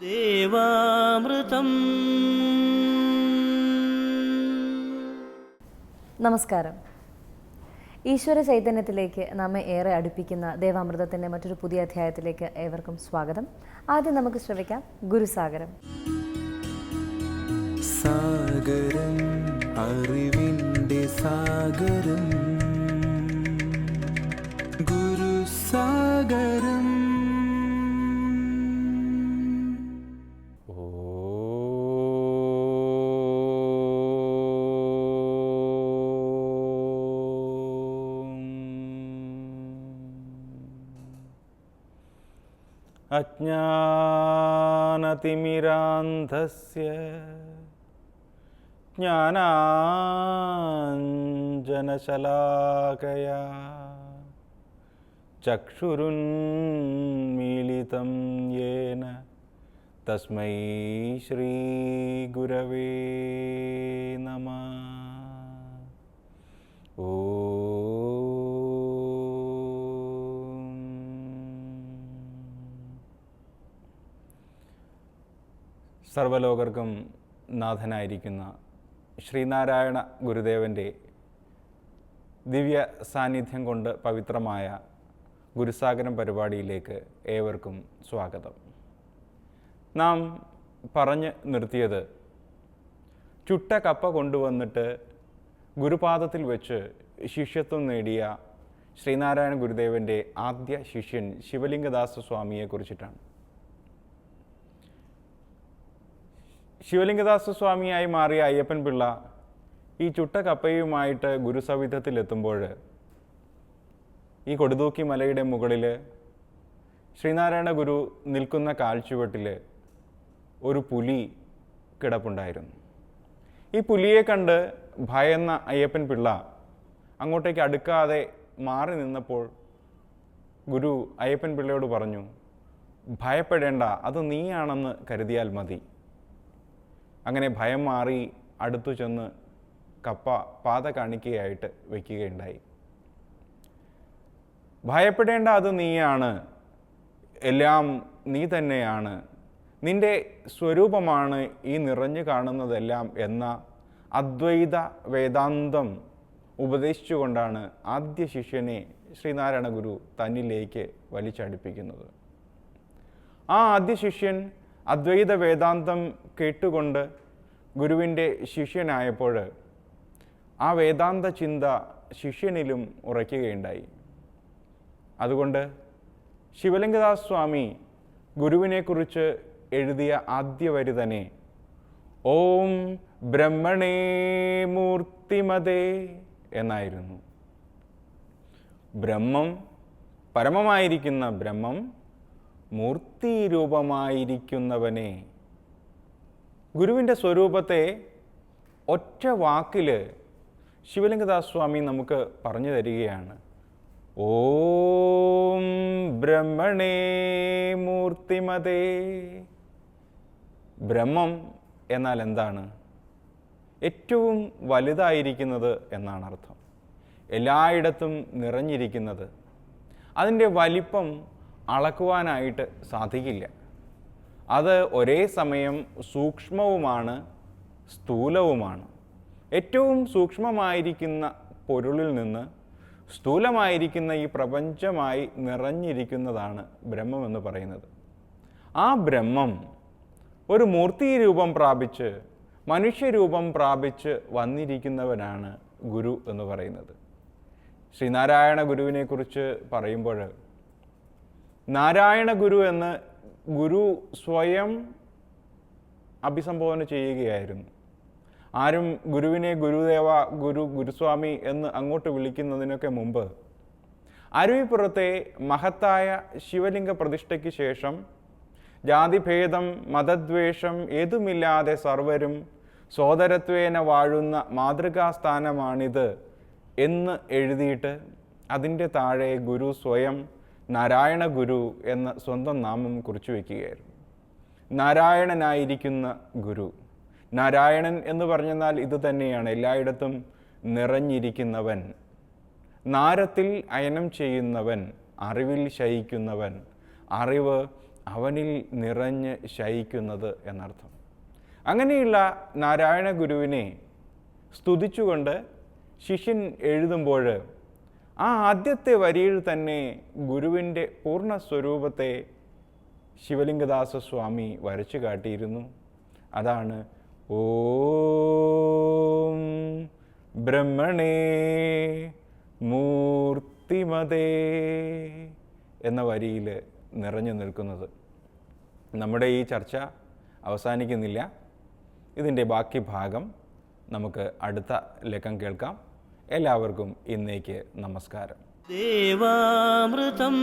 ദേവാമൃതം. നമസ്കാരം. ഈശ്വര ചൈതന്യത്തിലേക്ക് നമ്മെ ഏറെ അടുപ്പിക്കുന്ന ദേവാമൃതത്തിൻ്റെ മറ്റൊരു പുതിയ അധ്യായത്തിലേക്ക് ഏവർക്കും സ്വാഗതം. ആദ്യം നമുക്ക് ശ്രവിക്കാം ഗുരുസാഗരം. സാഗരം അറിവിൻ്റെ സാഗരം, ഗുരുസാഗരം. അജ്ഞാനതിമിരാന്ധസ്യ ജ്ഞാനാഞ്ജനശലാകയാ ചക്ഷുരുന്മീലിതം യേന തസ്മൈ ശ്രീഗുരവേ നമഃ. സർവലോകർക്കും നാഥനായിരിക്കുന്ന ശ്രീനാരായണ ഗുരുദേവൻ്റെ ദിവ്യ സാന്നിധ്യം കൊണ്ട് പവിത്രമായ ഗുരുസാഗരം പരിപാടിയിലേക്ക് ഏവർക്കും സ്വാഗതം. നാം പറഞ്ഞു നിർത്തിയത് ചുട്ട കപ്പ കൊണ്ടുവന്നിട്ട് ഗുരുപാദത്തിൽ വെച്ച് ശിഷ്യത്വം നേടിയ ശ്രീനാരായണ ഗുരുദേവൻ്റെ ആദ്യ ശിഷ്യൻ ശിവലിംഗദാസ സ്വാമിയെക്കുറിച്ചിട്ടാണ്. ശിവലിംഗദാസ സ്വാമിയായി മാറിയ അയ്യപ്പൻ പിള്ള ഈ ചുട്ട കപ്പയുമായിട്ട് ഗുരുസവിധത്തിലെത്തുമ്പോൾ ഈ കൊടുതൂക്കി മലയുടെ മുകളിൽ ശ്രീനാരായണ ഗുരു നിൽക്കുന്ന കാൽച്ചുവട്ടിൽ ഒരു പുലി കിടപ്പുണ്ടായിരുന്നു. ഈ പുലിയെ കണ്ട് ഭയന്ന അയ്യപ്പൻ പിള്ള അങ്ങോട്ടേക്ക് അടുക്കാതെ മാറി നിന്നപ്പോൾ ഗുരു അയ്യപ്പൻ പിള്ളയോട് പറഞ്ഞു, ഭയപ്പെടേണ്ട, അത് നീയാണെന്ന് കരുതിയാൽ മതി. അങ്ങനെ ഭയം മാറി അടുത്തു ചെന്ന് കപ്പ പാത കാണിക്കയായിട്ട് വയ്ക്കുകയുണ്ടായി. ഭയപ്പെടേണ്ട, അത് നീയാണ്, എല്ലാം നീ തന്നെയാണ്, നിന്റെ സ്വരൂപമാണ് ഈ നിറഞ്ഞു കാണുന്നതെല്ലാം എന്ന അദ്വൈത വേദാന്തം ഉപദേശിച്ചുകൊണ്ടാണ് ആദ്യ ശിഷ്യനെ ശ്രീനാരായണ ഗുരു തന്നിലേക്ക് വലിച്ചടുപ്പിക്കുന്നത്. ആ ആദ്യ ശിഷ്യൻ അദ്വൈത വേദാന്തം കേട്ടുകൊണ്ട് ഗുരുവിൻ്റെ ശിഷ്യനായപ്പോൾ ആ വേദാന്ത ചിന്ത ശിഷ്യനിലും ഉറയ്ക്കുകയുണ്ടായി. അതുകൊണ്ട് ശിവലിംഗദാസ് സ്വാമി ഗുരുവിനെക്കുറിച്ച് എഴുതിയ ആദ്യ വരി തന്നെ ഓം ബ്രഹ്മണേ മൂർത്തിമതേ എന്നായിരുന്നു. ബ്രഹ്മം, പരമമായിരിക്കുന്ന ബ്രഹ്മം, മൂർത്തിരൂപമായിരിക്കുന്നവനെ. ഗുരുവിൻ്റെ സ്വരൂപത്തെ ഒറ്റ വാക്കിൽ ശിവലിംഗദാസ് സ്വാമി നമുക്ക് പറഞ്ഞു തരികയാണ്. ഓം ബ്രഹ്മണേ മൂർത്തിമതേ. ബ്രഹ്മം എന്നാൽ എന്താണ്? ഏറ്റവും വലുതായിരിക്കുന്നത് എന്നാണ് അർത്ഥം. എല്ലായിടത്തും നിറഞ്ഞിരിക്കുന്നത്. അതിൻ്റെ വലിപ്പം അളക്കുവാനായിട്ട് സാധിക്കില്ല. അത് ഒരേ സമയം സൂക്ഷ്മവുമാണ് സ്ഥൂലവുമാണ്. ഏറ്റവും സൂക്ഷ്മമായിരിക്കുന്ന പൊരുളിൽ നിന്ന് സ്ഥൂലമായിരിക്കുന്ന ഈ പ്രപഞ്ചമായി നിറഞ്ഞിരിക്കുന്നതാണ് ബ്രഹ്മമെന്ന് പറയുന്നത്. ആ ബ്രഹ്മം ഒരു മൂർത്തിരൂപം പ്രാപിച്ച് മനുഷ്യരൂപം പ്രാപിച്ച് വന്നിരിക്കുന്നവനാണ് ഗുരു എന്ന് പറയുന്നത്. ശ്രീനാരായണ ഗുരുവിനെക്കുറിച്ച് പറയുമ്പോൾ നാരായണ ഗുരു എന്ന് ഗുരു സ്വയം അഭിസംബോധന ചെയ്യുകയായിരുന്നു. ആരും ഗുരുവിനെ ഗുരുദേവ, ഗുരുസ്വാമി എന്ന് അങ്ങോട്ട് വിളിക്കുന്നതിനൊക്കെ മുമ്പ് അരുവിപ്പുറത്തെ മഹത്തായ ശിവലിംഗ പ്രതിഷ്ഠയ്ക്ക് ശേഷം ജാതിഭേദം മതദ്വേഷം ഏതുമില്ലാതെ സർവരും സോദരത്വേന വാഴുന്ന മാതൃകാസ്ഥാനമാണിത് എന്ന് എഴുതിയിട്ട് അതിൻ്റെ താഴെ ഗുരു സ്വയം നാരായണ ഗുരു എന്ന സ്വന്തം നാമം കുറിച്ചു വയ്ക്കുകയായിരുന്നു. നാരായണനായിരിക്കുന്ന ഗുരു. നാരായണൻ എന്ന് പറഞ്ഞാൽ ഇത് തന്നെയാണ്, എല്ലായിടത്തും നിറഞ്ഞിരിക്കുന്നവൻ, നാരത്തിൽ അയനം ചെയ്യുന്നവൻ, അറിവിൽ ശയിക്കുന്നവൻ, അറിവ് അവനിൽ നിറഞ്ഞ് ശയിക്കുന്നത് എന്നർത്ഥം. അങ്ങനെയുള്ള നാരായണ ഗുരുവിനെ സ്തുതിച്ചുകൊണ്ട് ശിഷ്യൻ എഴുതുമ്പോൾ ആ ആദ്യത്തെ വരിയിൽ തന്നെ ഗുരുവിൻ്റെ പൂർണ്ണ സ്വരൂപത്തെ ശിവലിംഗദാസ സ്വാമി വരച്ചു കാട്ടിയിരുന്നു. അതാണ് ഓം ബ്രഹ്മണേ മൂർത്തിമതേ എന്ന വരിയിൽ നിറഞ്ഞു നിൽക്കുന്നത്. നമ്മുടെ ഈ ചർച്ച അവസാനിക്കുന്നില്ല. ഇതിൻ്റെ ബാക്കി ഭാഗം നമുക്ക് അടുത്ത ലക്കം കേൾക്കാം. എല്ലാവർക്കും ഇന്നേക്ക് നമസ്കാരം. ദേവാമൃതം